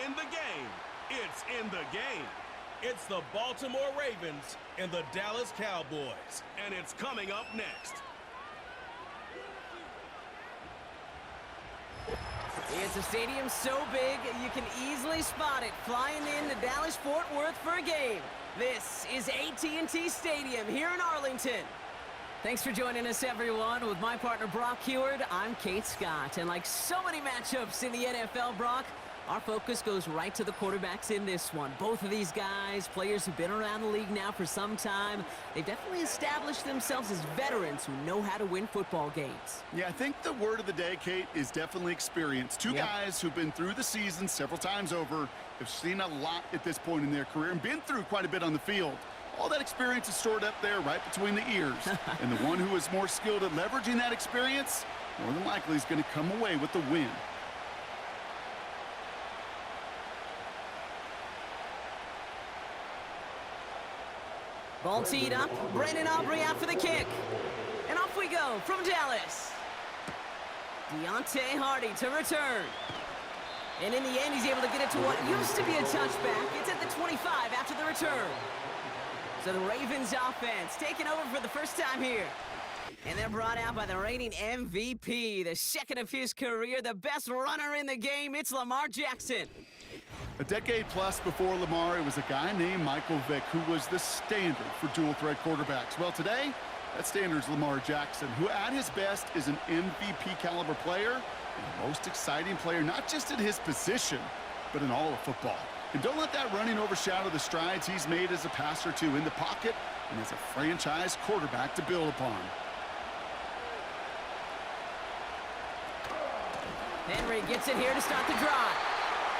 in the game. It's in the game. It's the Baltimore Ravens and the Dallas Cowboys. And it's coming up next. It's a stadium so big you can easily spot it flying into Dallas-Fort Worth for a game. This is AT&T Stadium here in Arlington. Thanks for joining us, everyone. With my partner, Brock Heward, I'm Kate Scott. And like so many matchups in the NFL, Brock, our focus goes right to the quarterbacks in this one. Both of these guys, players who've been around the league now for some time, they've definitely established themselves as veterans who know how to win football games. Yeah, I think the word of the day, Kate, is definitely experience. Two guys who've been through the season several times over, have seen a lot at this point in their career, and been through quite a bit on the field. All that experience is stored up there right between the ears. And the one who is more skilled at leveraging that experience, more than likely is going to come away with the win. Ball teed up. Brandon Aubrey out for the kick. And off we go from Dallas. Deontay Hardy to return. And in the end, he's able to get it to what used to be a touchback. It's at the 25 after the return. So the Ravens offense taking over for the first time here. And they're brought out by the reigning MVP, the second of his career, the best runner in the game. It's Lamar Jackson. A decade plus before Lamar, it was a guy named Michael Vick who was the standard for dual-threat quarterbacks. Well, today, that standard is Lamar Jackson, who at his best is an MVP-caliber player and the most exciting player, not just at his position, but in all of football. And don't let that running overshadow the strides he's made as a passer, too, in the pocket and as a franchise quarterback to build upon. Henry gets it here to start the drive.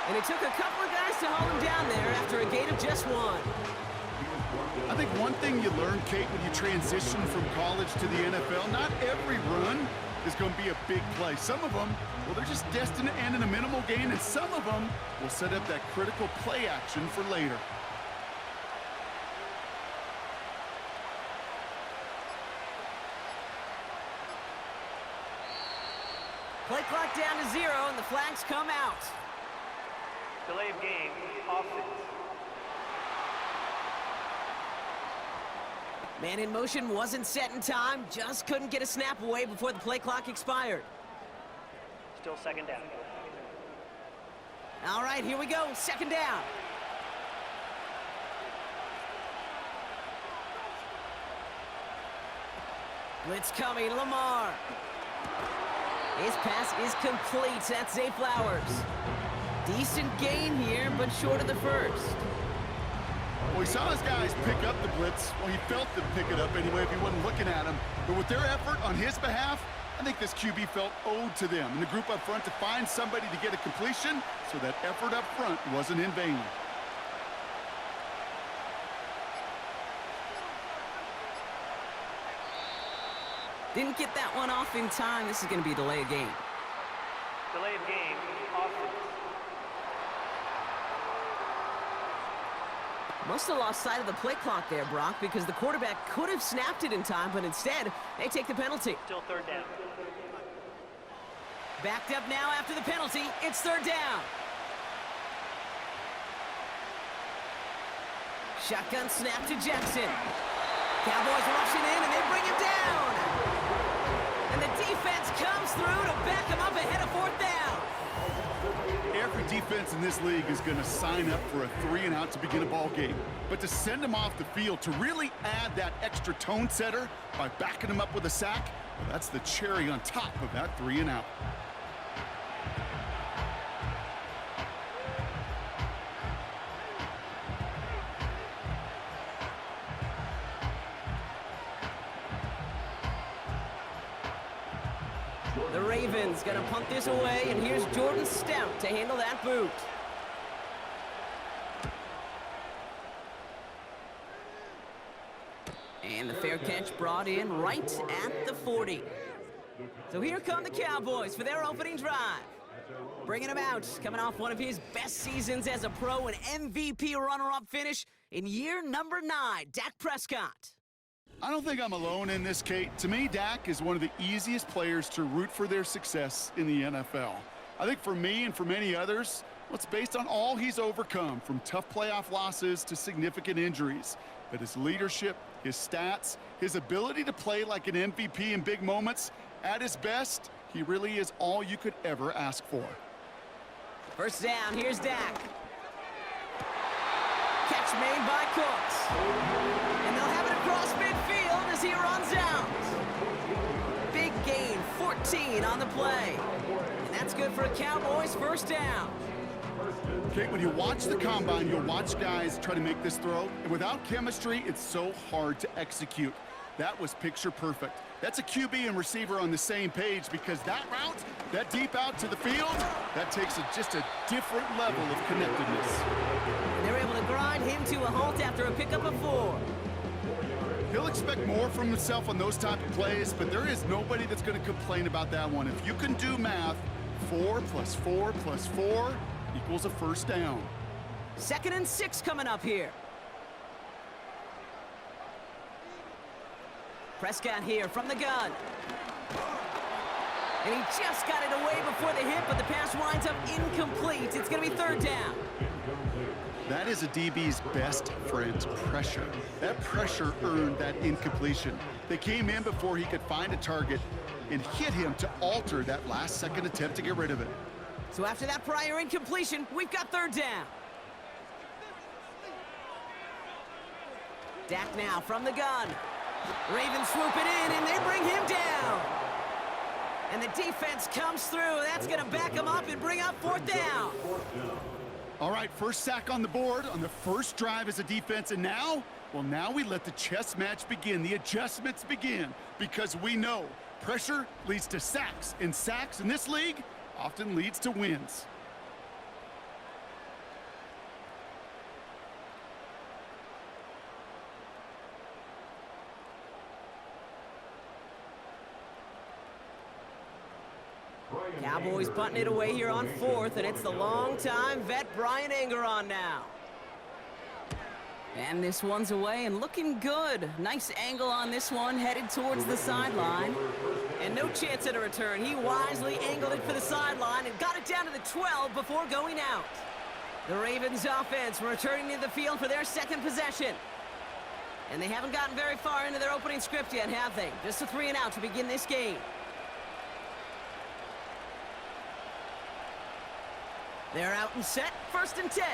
And it took a couple of guys to hold him down there after a gain of just one. I think one thing you learn, Kate, when you transition from college to the NFL, not every run is going to be a big play. Some of them, well, they're just destined to end in a minimal gain, and some of them will set up that critical play action for later. Play clock down to 0, and the flags come out. Delay of game, offense. Man in motion wasn't set in time, just couldn't get a snap away before the play clock expired. Still second down. All right, here we go, second down. Blitz coming, Lamar. His pass is complete. That's Zay Flowers. Decent gain here, but short of the first. Well, he saw his guys pick up the blitz. Well, he felt them pick it up anyway if he wasn't looking at him. But with their effort on his behalf, I think this QB felt owed to them and the group up front to find somebody to get a completion, so that effort up front wasn't in vain. Didn't get that one off in time. This is going to be a delay of game. Delay of game, offense. Must have lost sight of the play clock there, Brock, because the quarterback could have snapped it in time, but instead, they take the penalty. Still third down. Backed up now after the penalty. It's third down. Shotgun snap to Jackson. Cowboys rushing in, and they bring him down. And the defense comes through to back him up ahead of fourth down. Every defense in this league is going to sign up for a 3-and-out to begin a ball game. But to send him off the field, to really add that extra tone setter by backing him up with a sack, well, that's the cherry on top of that 3-and-out. The Ravens going to punt this away, and here's Jordan Stout to handle that boot. And the fair catch brought in right at the 40. So here come the Cowboys for their opening drive. Bringing him out, coming off one of his best seasons as a pro, an MVP runner-up finish in year number 9, Dak Prescott. I don't think I'm alone in this, Kate. To me, Dak is one of the easiest players to root for their success in the NFL. I think for me and for many others, Well, it's based on all he's overcome, from tough playoff losses to significant injuries. But his leadership, his stats, his ability to play like an MVP in big moments, at his best, he really is all you could ever ask for. First down, here's Dak. Catch made by Cooks. And they'll have it across midfield as he runs out. Big gain, 14 on the play. And that's good for a Cowboys first down. Okay, when you watch the combine, you'll watch guys try to make this throw. And without chemistry, it's so hard to execute. That was picture perfect. That's a QB and receiver on the same page, because that route, that deep out to the field, that takes just a different level of connectedness. They're able to grind him to a halt after a pickup of 4. He'll expect more from himself on those type of plays, but there is nobody that's going to complain about that one. If you can do math, 4 + 4 + 4 equals a first down. 2nd and 6 coming up here. Prescott here from the gun. And he just got it away before the hit, but the pass winds up incomplete. It's going to be 3rd down. That is a DB's best friend, pressure. That pressure earned that incompletion. They came in before he could find a target and hit him to alter that last-second attempt to get rid of it. So after that prior incompletion, we've got 3rd down. Dak now from the gun. Ravens swoop it in, and they bring him down. And the defense comes through. That's going to back him up and bring up 4th down. All right, first sack on the board on the first drive as a defense, and now, well, now we let the chess match begin, the adjustments begin, because we know pressure leads to sacks, and sacks in this league often leads to wins. Cowboys punting it away here on 4th, and it's the long-time vet Brian Anger on now. And this one's away and looking good. Nice angle on this one, headed towards the sideline. And no chance at a return. He wisely angled it for the sideline and got it down to the 12 before going out. The Ravens offense returning to the field for their 2nd possession. And they haven't gotten very far into their opening script yet, have they? Just a 3 and out to begin this game. They're out and set, 1st and 10.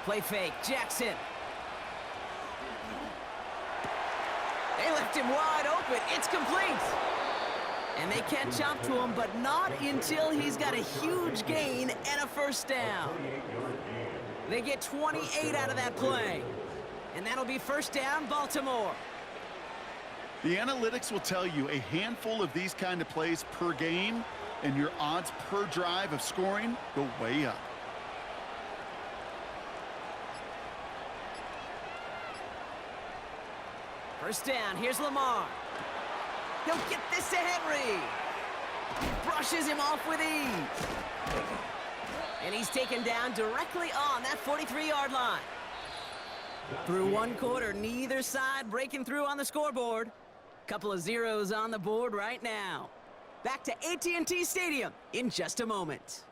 Play fake, Jackson. They left him wide open. It's complete. And they catch up to him, but not until he's got a huge gain and a first down. They get 28 out of that play. And that'll be 1st down, Baltimore. The analytics will tell you a handful of these kind of plays per game, and your odds per drive of scoring go way up. First down, here's Lamar. He'll get this to Henry. Brushes him off with ease. And he's taken down directly on that 43-yard line. Through 1 quarter, neither side breaking through on the scoreboard. Couple of zeros on the board right now. Back to AT&T Stadium in just a moment.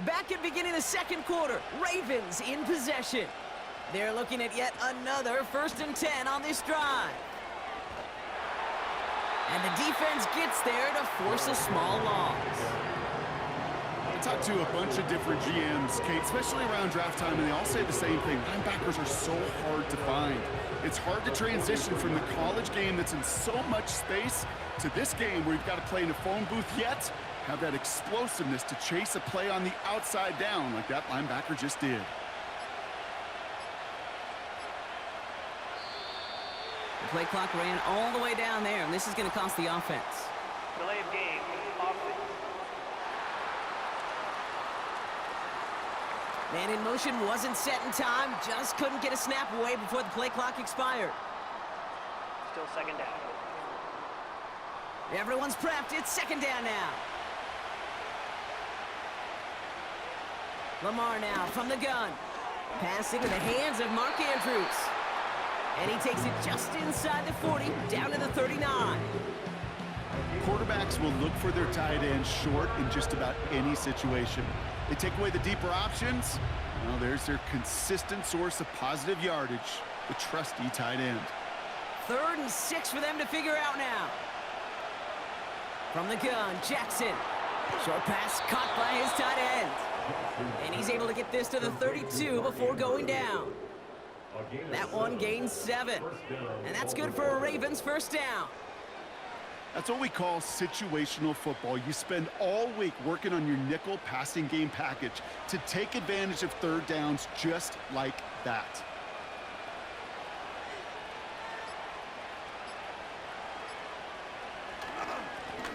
Back at beginning of the 2nd quarter, Ravens in possession. They're looking at yet another 1st and 10 on this drive. And the defense gets there to force a small loss. I talked to a bunch of different GMs, Kate, especially around draft time, and they all say the same thing. Linebackers are so hard to find. It's hard to transition from the college game that's in so much space to this game where you've got to play in a phone booth, yet have that explosiveness to chase a play on the outside down like that linebacker just did. The play clock ran all the way down there, and this is going to cost the offense. Delay of game, offense. Man in motion wasn't set in time, just couldn't get a snap away before the play clock expired. Still second down. Everyone's prepped, it's second down now. Lamar now from the gun. Pass into the hands of Mark Andrews. And he takes it just inside the 40, down to the 39. Quarterbacks will look for their tight end short in just about any situation. They take away the deeper options. Well, there's their consistent source of positive yardage, the trusty tight end. 3rd and 6 for them to figure out now. From the gun, Jackson. Short pass caught by his tight end. And he's able to get this to the 32 before going down. That one gains 7. And that's good for a Ravens first down. That's what we call situational football. You spend all week working on your nickel passing game package to take advantage of 3rd downs just like that.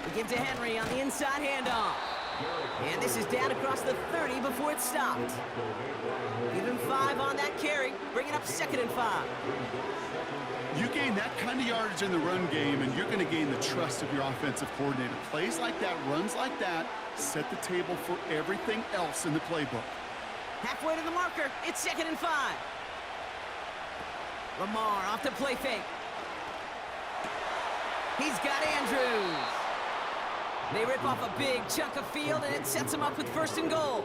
We give to Henry on the inside handoff. And this is down across the 30 before it's stopped. Give him 5 on that carry. Bring it up 2nd and 5. You gain that kind of yardage in the run game, and you're going to gain the trust of your offensive coordinator. Plays like that, runs like that, set the table for everything else in the playbook. Halfway to the marker. It's 2nd and 5. Lamar off the play fake. He's got Andrews. They rip off a big chunk of field, and it sets them up with 1st and goal.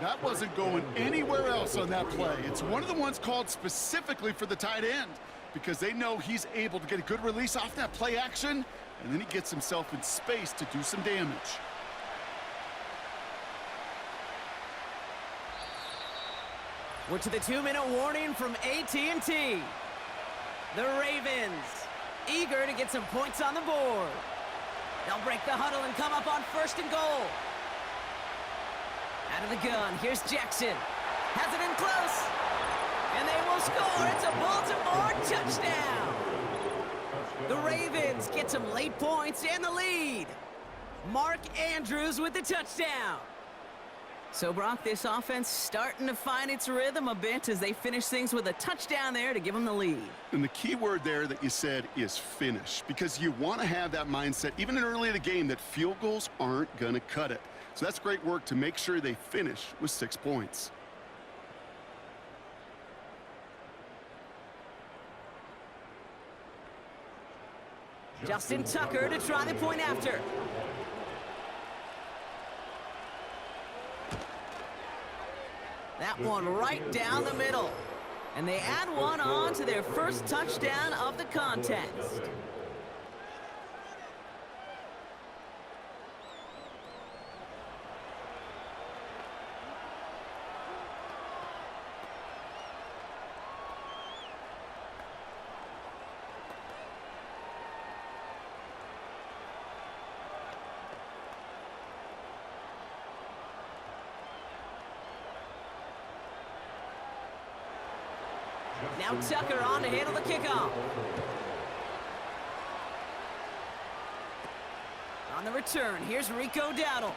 That wasn't going anywhere else on that play. It's one of the ones called specifically for the tight end because they know he's able to get a good release off that play action, and then he gets himself in space to do some damage. We're to the 2-minute warning from AT&T. The Ravens, eager to get some points on the board. They'll break the huddle and come up on 1st and goal. Out of the gun, here's Jackson. Has it in close. And they will score. It's a Baltimore touchdown. The Ravens get some late points and the lead. Mark Andrews with the touchdown. So, Brock, this offense starting to find its rhythm a bit as they finish things with a touchdown there to give them the lead. And the key word there that you said is finish, because you want to have that mindset, even early in the game, that field goals aren't going to cut it. So that's great work to make sure they finish with 6 points. Justin Tucker to try the point after. That one right down the middle. And they add one on to their first touchdown of the contest. Now Tucker on to handle the kickoff. On the return, here's Rico Dowdle.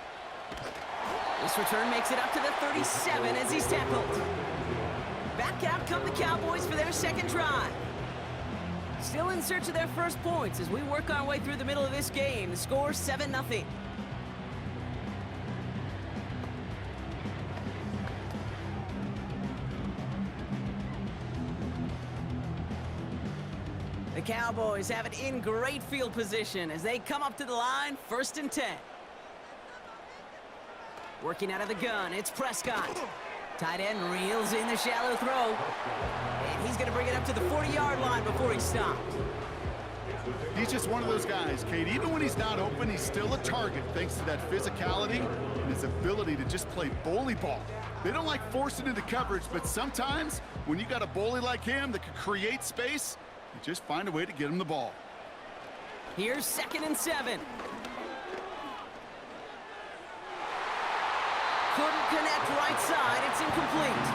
This return makes it up to the 37 as he's tackled. Back out come the Cowboys for their second drive. Still in search of their first points as we work our way through the middle of this game. The score 7-0. The Cowboys have it in great field position as they come up to the line, 1st and 10. Working out of the gun, it's Prescott. Tight end reels in the shallow throw. And he's going to bring it up to the 40-yard line before he's stopped. He's just one of those guys, Kate. Even when he's not open, he's still a target thanks to that physicality and his ability to just play bully ball. They don't like forcing into coverage, but sometimes when you got a bully like him that can create space, you just find a way to get him the ball. Here's 2nd and 7. Couldn't connect right side. It's incomplete.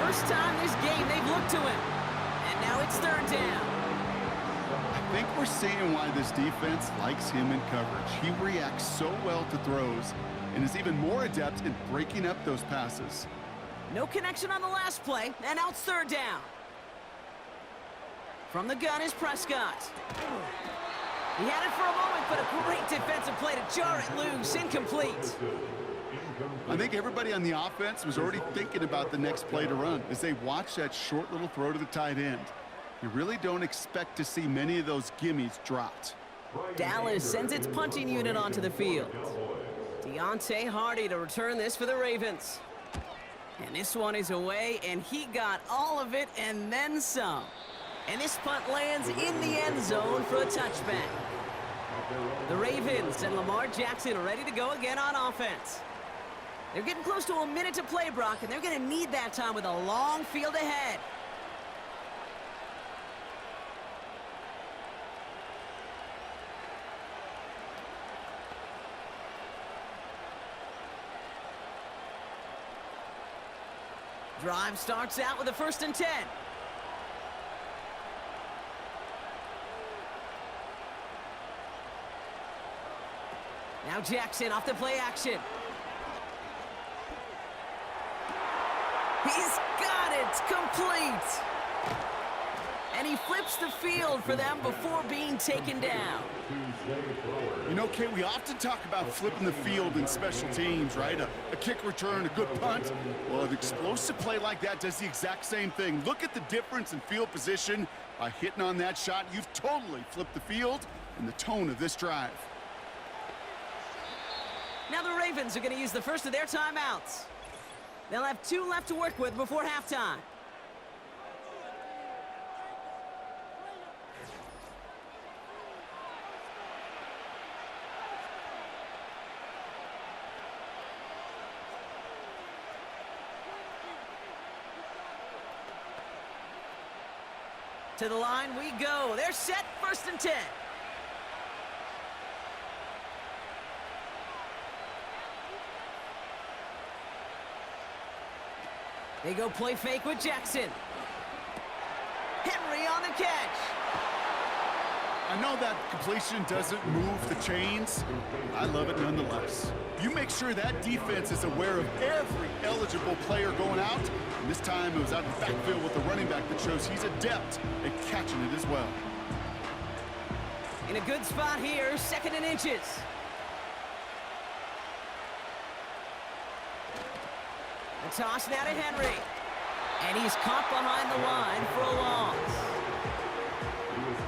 First time this game they've looked to him. And now it's 3rd down. I think we're seeing why this defense likes him in coverage. He reacts so well to throws, and and is even more adept in breaking up those passes. No connection on the last play, and out third down. From the gun is Prescott. He had it for a moment, but a great defensive play to jar it loose. Incomplete. I think everybody on the offense was already thinking about the next play to run as they watched that short little throw to the tight end. You really don't expect to see many of those gimmies dropped. Dallas sends its punting unit onto the field. Deontay Hardy to return this for the Ravens. And this one is away, and he got all of it and then some. And this punt lands in the end zone for a touchback. The Ravens and Lamar Jackson are ready to go again on offense. They're getting close to a minute to play, Brock, and they're going to need that time with a long field ahead. Drive starts out with a 1st and 10. Now Jackson off the play action. He's got it, complete. And he flips the field for them before being taken down. You know, Kate, we often talk about flipping the field in special teams, right? A kick return, a good punt. Well, an explosive play like that does the exact same thing. Look at the difference in field position. By hitting on that shot, you've totally flipped the field and the tone of this drive. Now the Ravens are going to use the first of their timeouts. They'll have 2 left to work with before halftime. To the line we go. They're set, 1st and 10. They go play fake with Jackson. Henry on the catch. I know that completion doesn't move the chains. I love it nonetheless. You make sure that defense is aware of every eligible player going out. And this time it was out of the backfield with the running back that shows he's adept at catching it as well. In a good spot here, 2nd and inches. A toss now to Henry. And he's caught behind the line for a loss.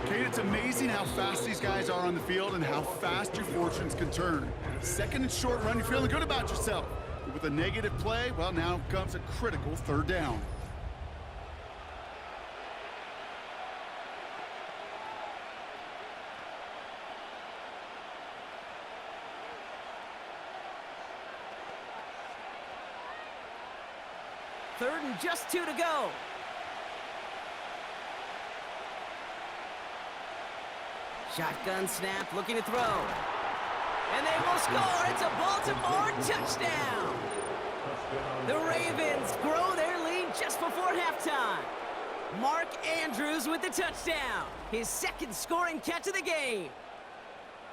Kate, it's amazing how fast these guys are on the field and how fast your fortunes can turn. 2nd and short run, you're feeling good about yourself. But with a negative play, well, now comes a critical 3rd down. Third and just 2 to go. Shotgun snap, looking to throw. And they will score. It's a Baltimore touchdown. The Ravens grow their lead just before halftime. Mark Andrews with the touchdown. His 2nd scoring catch of the game.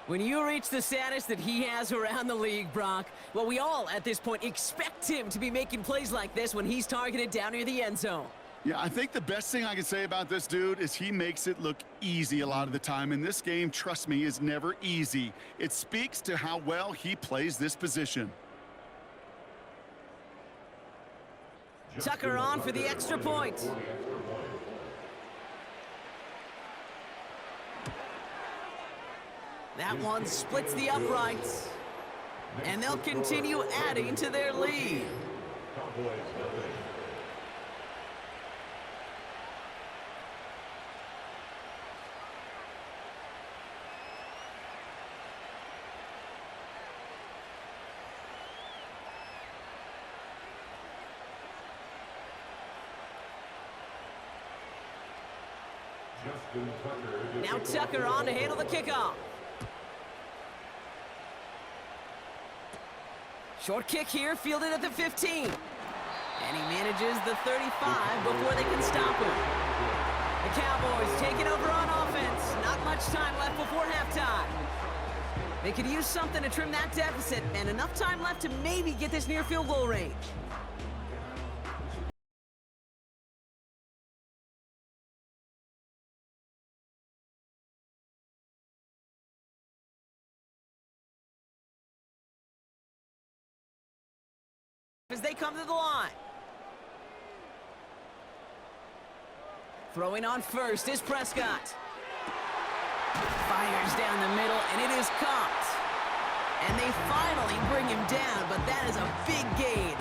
When you reach the status that he has around the league, Brock, well, we all at this point expect him to be making plays like this when he's targeted down near the end zone. Yeah, I think the best thing I can say about this dude is he makes it look easy a lot of the time. And this game, trust me, is never easy. It speaks to how well he plays this position. Tucker on for the extra point. That one splits the uprights. And they'll continue adding to their lead. Now Tucker on to handle the kickoff. Short kick here, fielded at the 15. And he manages the 35 before they can stop him. The Cowboys taking over on offense. Not much time left before halftime. They could use something to trim that deficit, and enough time left to maybe get this near field goal range. As they come to the line. Throwing on first is Prescott. Fires down the middle, and it is caught. And they finally bring him down, but that is a big gain.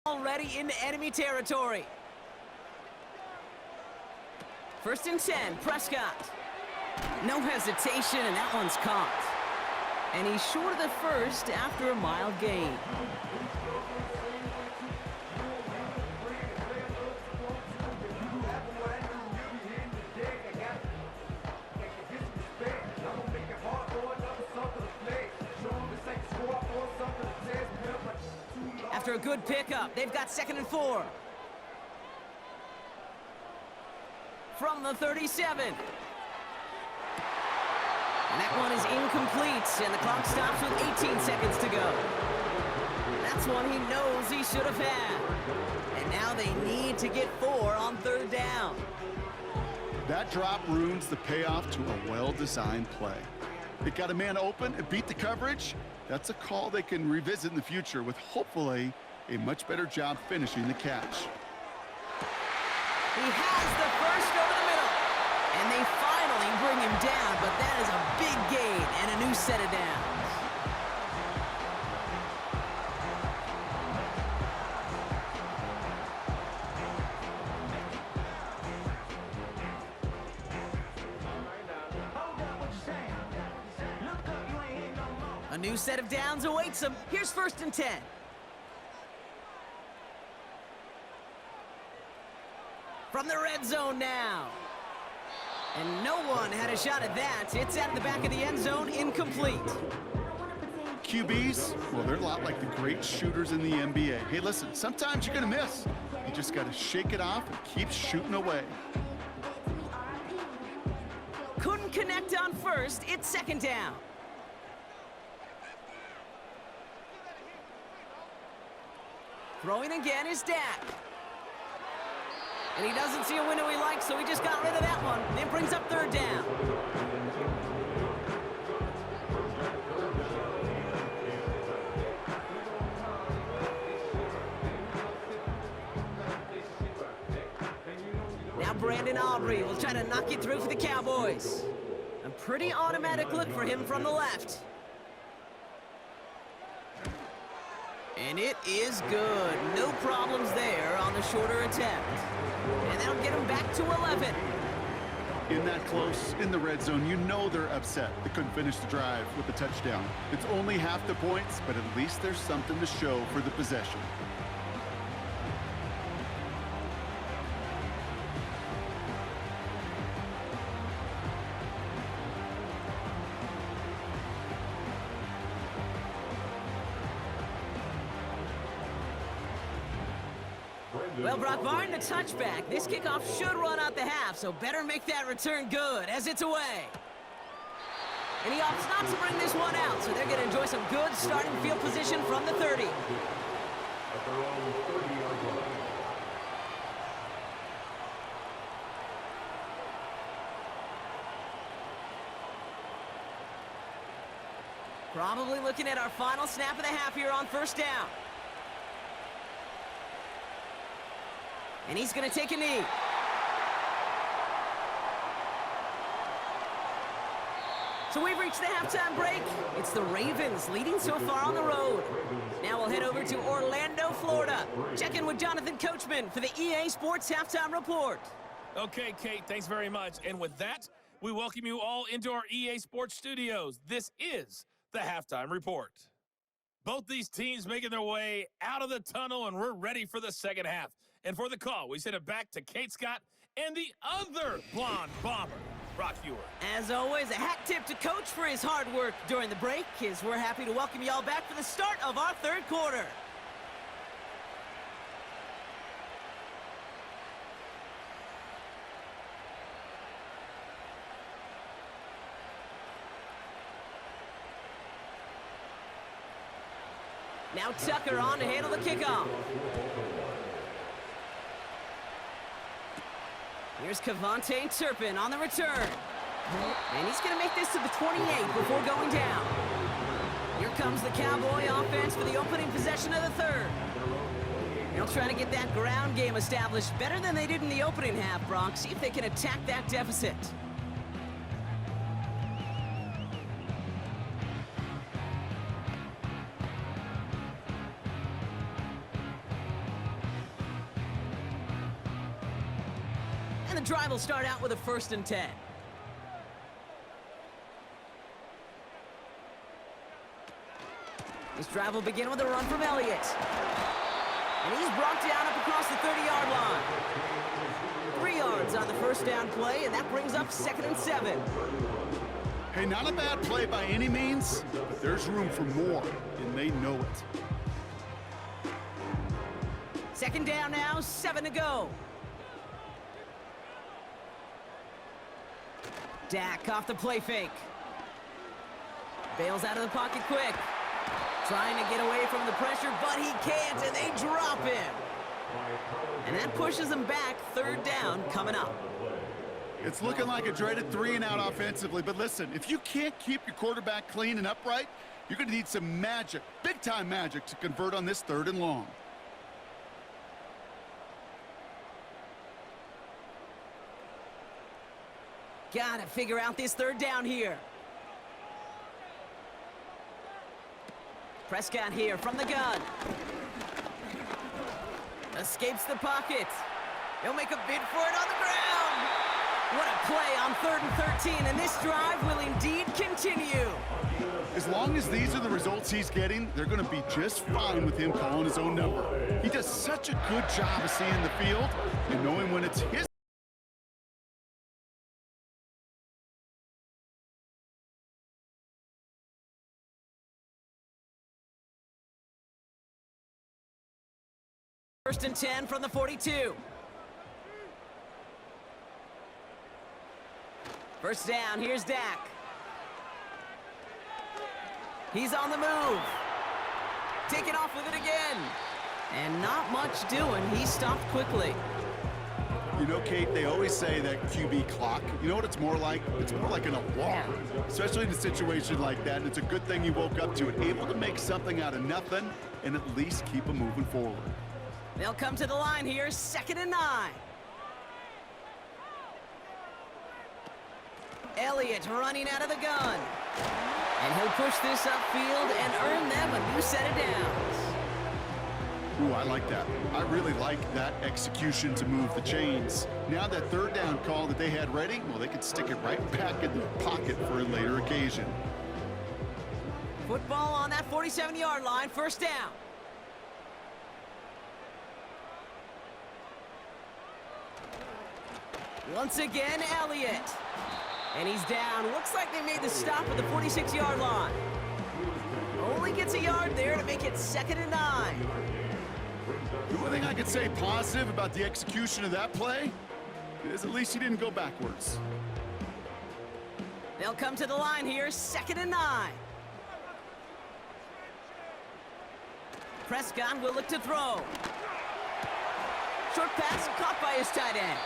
Already into enemy territory. First and 10, Prescott. No hesitation, and that one's caught. And he's short of the first after a mild gain. After a good pickup, they've got 2nd and 4. From the 37. And that one is incomplete, and the clock stops with 18 seconds to go. That's one he knows he should have had. And now they need to get 4 on 3rd down. That drop ruins the payoff to a well-designed play. It got a man open, it beat the coverage. That's a call they can revisit in the future with hopefully a much better job finishing the catch. He has the first over the middle. And they finally bring him down, but that is a big gain and a new set of downs. A new set of downs awaits him. Here's 1st and 10. From the red zone now. And no one had a shot at that. It's at the back of the end zone, incomplete. QBs, well, they're a lot like the great shooters in the NBA. Hey, listen, sometimes you're going to miss. You just got to shake it off and keep shooting away. Couldn't connect on first. It's 2nd down. Throwing again is Dak. And he doesn't see a window he likes, so he just got rid of that one. And it brings up 3rd down. Now Brandon Aubrey will try to knock it through for the Cowboys. A pretty automatic look for him from the left. And it is good. No problems there on the shorter attempt. And that'll get him back to 11. In that close, in the red zone, you know they're upset. They couldn't finish the drive with the touchdown. It's only half the points, but at least there's something to show for the possession. Well, Brock Barton, the touchback. This kickoff should run out the half, so better make that return good as it's away. And he opts not to bring this one out, so they're going to enjoy some good starting field position from the 30. Probably looking at our final snap of the half here on 1st down. And he's going to take a knee. So we've reached the halftime break. It's the Ravens leading so far on the road. Now we'll head over to Orlando, Florida. Check in with Jonathan Coachman for the EA Sports Halftime Report. Okay, Kate, thanks very much. And with that, we welcome you all into our EA Sports studios. This is the Halftime Report. Both these teams making their way out of the tunnel, and we're ready for the second half. And for the call, we send it back to Kate Scott and the other blonde bomber. Brock Ewer. As always, a hat tip to Coach for his hard work during the break, as we're happy to welcome y'all back for the start of our third quarter. Now Tucker on to handle the kickoff. Here's Kavontae Turpin on the return. And he's going to make this to the 28 before going down. Here comes the Cowboy offense for the opening possession of the third. They'll try to get that ground game established better than they did in the opening half, Brock. See if they can attack that deficit. And the drive will start out with a 1st and 10. This drive will begin with a run from Elliott. And he's brought down up across the 30-yard line. 3 yards on the first down play, and that brings up 2nd and 7. Hey, not a bad play by any means, but there's room for more, and they know it. 2nd down now, 7 to go. Dak off the play fake. Bails out of the pocket quick. Trying to get away from the pressure, but he can't, and they drop him. And that pushes them back. 3rd down coming up. It's looking like a dreaded 3-and-out offensively, but listen, if you can't keep your quarterback clean and upright, you're going to need some magic, big-time magic, to convert on this 3rd and long. Gotta figure out this 3rd down here. Prescott here from the gun. Escapes the pocket. He'll make a bid for it on the ground. What a play on 3rd and 13, and this drive will indeed continue. As long as these are the results he's getting, they're going to be just fine with him calling his own number. He does such a good job of seeing the field and knowing when it's his. First and 10 from the 42. First down, here's Dak. He's on the move. Taking off with it again. And not much doing. He stopped quickly. You know, Kate, they always say that QB clock. You know what it's more like? It's more like an alarm, especially in a situation like that. And it's a good thing he woke up to it, able to make something out of nothing and at least keep him moving forward. They'll come to the line here, 2nd and 9. Elliott running out of the gun. And he'll push this upfield and earn them a new set of downs. Ooh, I like that. I really like that execution to move the chains. Now that 3rd down call that they had ready, well, they could stick it right back in their pocket for a later occasion. Football on that 47-yard line, 1st down. Once again, Elliott. And he's down. Looks like they made the stop at the 46-yard line. Only gets a yard there to make it 2nd and 9. The one thing I could say positive about the execution of that play is at least he didn't go backwards. They'll come to the line here, 2nd and 9. Prescott will look to throw. Short pass caught by his tight end.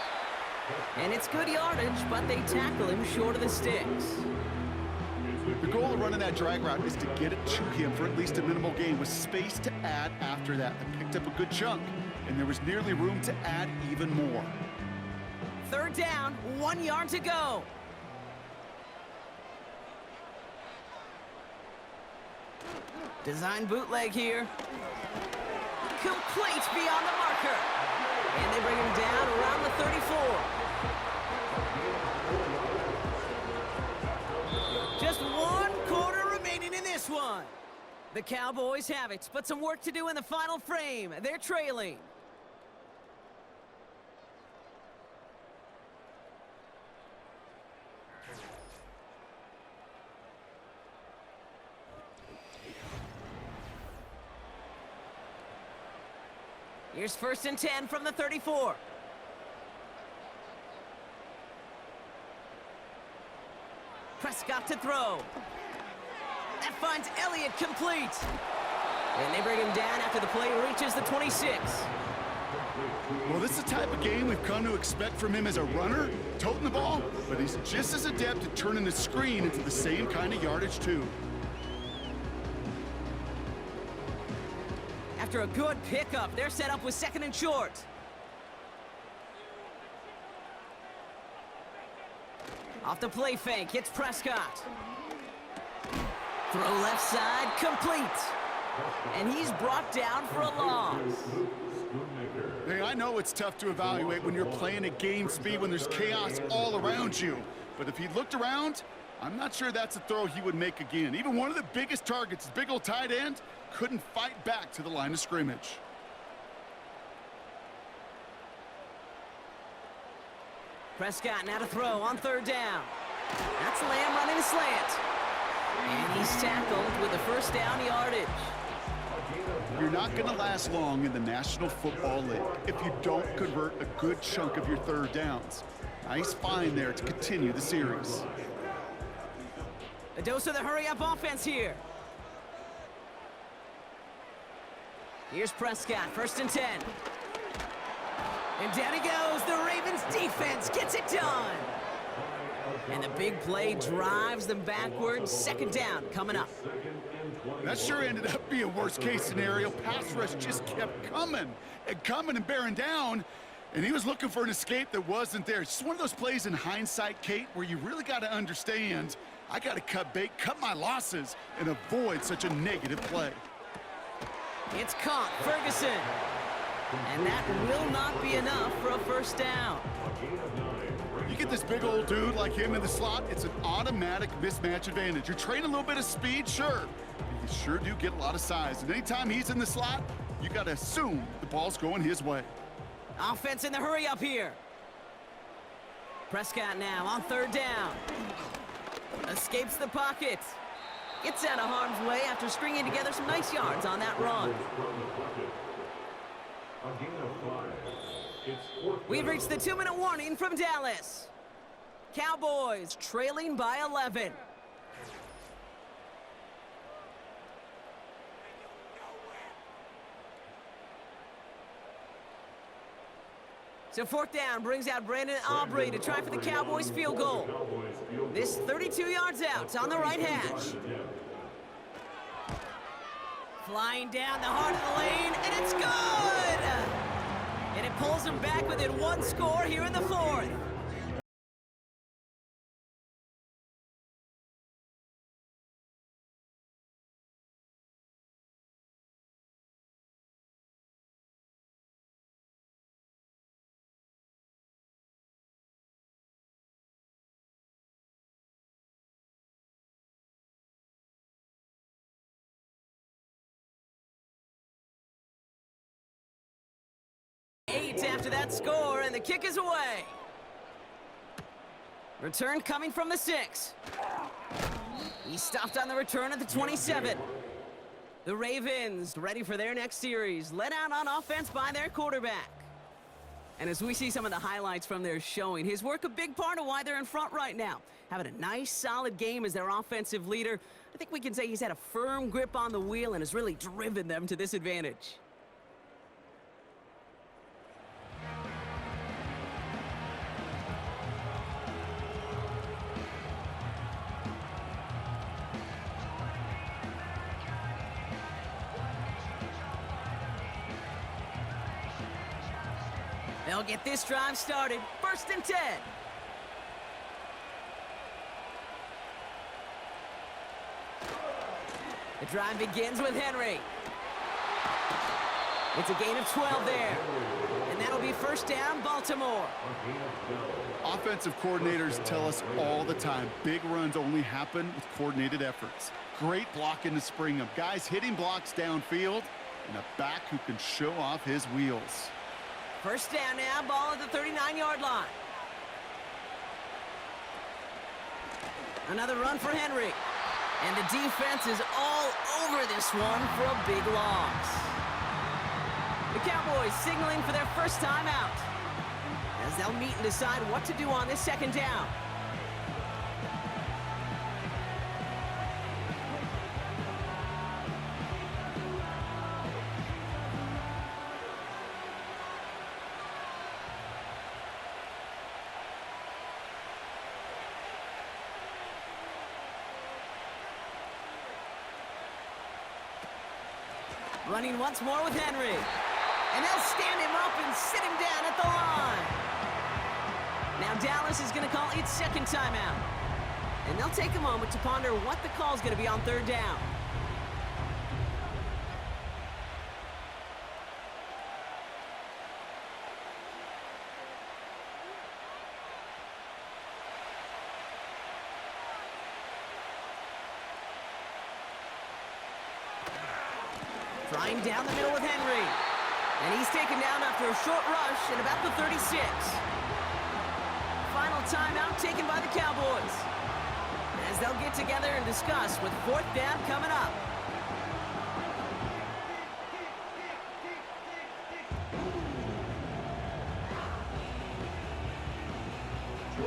And it's good yardage, but they tackle him short of the sticks. The goal of running that drag route is to get it to him for at least a minimal gain with space to add after that. They picked up a good chunk, and there was nearly room to add even more. 3rd down, 1 yard to go. Design bootleg here. Complete beyond the marker. And they bring him down around the 34. Just 1 quarter remaining in this one. The Cowboys have it, but some work to do in the final frame. They're trailing. Here's 1st and 10 from the 34. Prescott to throw. That finds Elliott complete. And they bring him down after the play reaches the 26. Well, this is the type of game we've come to expect from him as a runner, toting the ball, but he's just as adept at turning the screen into the same kind of yardage, too. After a good pickup, they're set up with 2nd and short. Off the play fake, hits Prescott. Throw left side, complete. And he's brought down for a loss. Hey, I know it's tough to evaluate when you're playing at game speed when there's chaos all around you. But if he looked around, I'm not sure that's a throw he would make again. Even one of the biggest targets, his big old tight end, couldn't fight back to the line of scrimmage. Prescott now to throw on 3rd down. That's Lamb running a slant. And he's tackled with the 1st down yardage. You're not going to last long in the National Football League if you don't convert a good chunk of your 3rd downs. Nice find there to continue the series. A dose of the hurry-up offense here. Here's Prescott, 1st and 10. And down he goes. The Ravens defense gets it done. And the big play drives them backwards. 2nd down coming up. That sure ended up being a worst-case scenario. Pass rush just kept coming and bearing down. And he was looking for an escape that wasn't there. It's just one of those plays in hindsight, Kate, where you really got to understand, I got to cut bait, cut my losses, and avoid such a negative play. It's caught, Ferguson. And that will not be enough for a 1st down. You get this big old dude like him in the slot, it's an automatic mismatch advantage. You're trading a little bit of speed, sure. You sure do get a lot of size. And anytime he's in the slot, you got to assume the ball's going his way. Offense in the hurry up here. Prescott now on 3rd down. Escapes the pocket. Gets out of harm's way after stringing together some nice yards on that run. We've reached the 2-minute warning from Dallas. Cowboys trailing by 11. So 4th down brings out Brandon Aubrey to try for the Cowboys field goal. This 32 yards out on the right hash. Flying down the heart of the lane, and it's good! And it pulls them back within 1 score here in the 4th. After that score, and the kick is away. Return coming from the 6. He stopped on the return at the 27. The Ravens ready for their next series, led out on offense by their quarterback. And as we see some of the highlights from their showing, his work a big part of why they're in front right now. Having a nice, solid game as their offensive leader. I think we can say he's had a firm grip on the wheel and has really driven them to this advantage. They'll get this drive started. 1st and 10. The drive begins with Henry. It's a gain of 12 there. And that'll be 1st down, Baltimore. Offensive coordinators tell us all the time, big runs only happen with coordinated efforts. Great blocking to spring them. Guys hitting blocks downfield, and a back who can show off his wheels. 1st down now, ball at the 39-yard line. Another run for Henry. And the defense is all over this one for a big loss. The Cowboys signaling for their first time out, as they'll meet and decide what to do on this second down. Running once more with Henry. And they'll stand him up and sit him down at the line. Now Dallas is going to call its second timeout. And they'll take a moment to ponder what the call is going to be on third down. Trying down the middle with Henry. And he's taken down after a short rush at about the 36. Final timeout taken by the Cowboys, as they'll get together and discuss with fourth down coming up.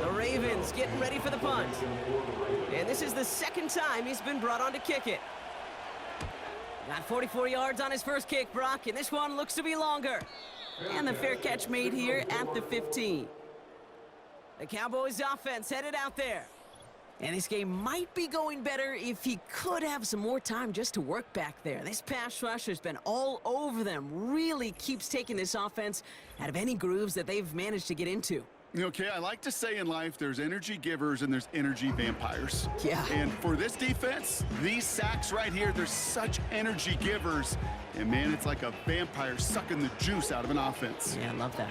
The Ravens getting ready for the punt. And this is the second time he's been brought on to kick it. Got 44 yards on his first kick, Brock, and this one looks to be longer. And the fair catch made here at the 15. The Cowboys offense headed out there. And this game might be going better if he could have some more time just to work back there. This pass rush has been all over them. Really keeps taking this offense out of any grooves that they've managed to get into. Okay, I like to say in life there's energy givers and there's energy vampires. Yeah. And for this defense, these sacks right here, they're such energy givers. And man, it's like a vampire sucking the juice out of an offense. Yeah, I love that.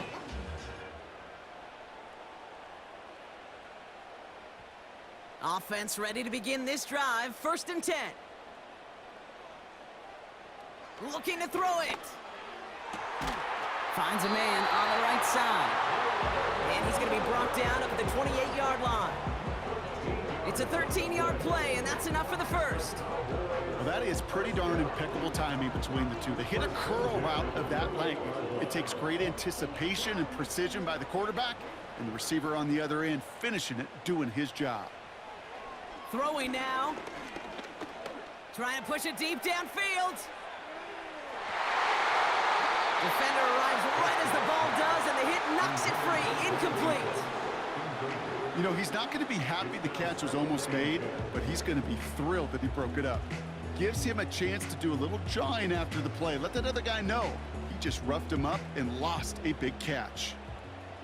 Offense ready to begin this drive. 1st and 10. Looking to throw it. Finds a man on the right side. And he's going to be brought down up at the 28-yard line. It's a 13-yard play, and that's enough for the first. Well, that is pretty darn impeccable timing between the two. They hit a curl route of that length. It takes great anticipation and precision by the quarterback, and the receiver on the other end finishing it, doing his job. Throwing now. Trying to push it deep downfield. Defender arrives right as the ball does, and the hit knocks it free. Incomplete. You know, he's not going to be happy the catch was almost made, but he's going to be thrilled that he broke it up. Gives him a chance to do a little jawing after the play. Let that other guy know. He just roughed him up and lost a big catch.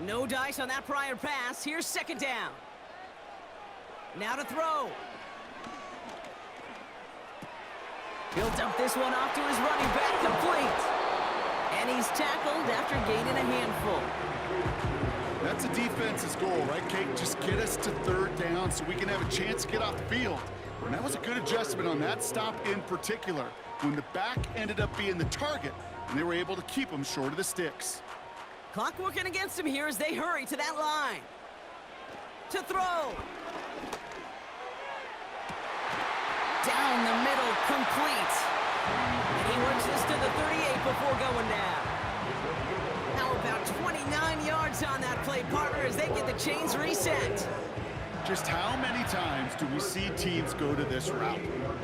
No dice on that prior pass. Here's 2nd down. Now to throw. Built up this one off to his running back, complete. And he's tackled after gaining a handful. That's a defense's goal, right, Kate? Just get us to 3rd down so we can have a chance to get off the field. And that was a good adjustment on that stop in particular, when the back ended up being the target, and they were able to keep him short of the sticks. Clock working against him here as they hurry to that line. To throw. Down the middle, complete. And he works this to the 38 before going down. Now about 29 yards on that play, partner, as they get the chains reset. Just how many times do we see teams go to this route?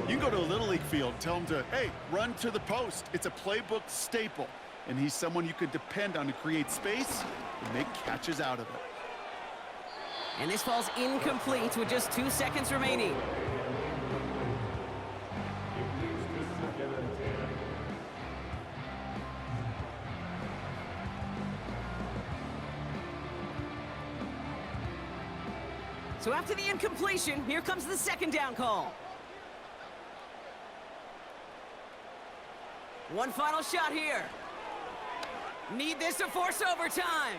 You can go to a Little League field, tell them to, hey, run to the post. It's a playbook staple, and he's someone you could depend on to create space and make catches out of it. And this falls incomplete with just 2 seconds remaining. So after the incompletion, here comes the 2nd down call. One final shot here. Need this to force overtime.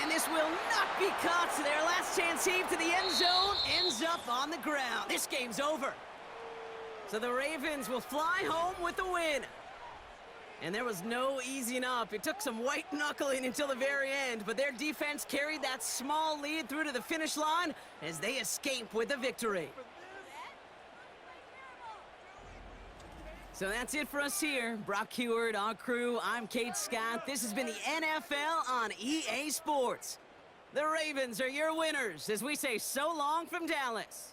And this will not be caught, so their last chance heave to the end zone ends up on the ground. This game's over. So the Ravens will fly home with the win. And there was no easing up. It took some white knuckling until the very end, but their defense carried that small lead through to the finish line as they escape with the victory. So that's it for us here. Brock Heward, our crew, I'm Kate Scott. This has been the NFL on EA Sports. The Ravens are your winners as we say so long from Dallas.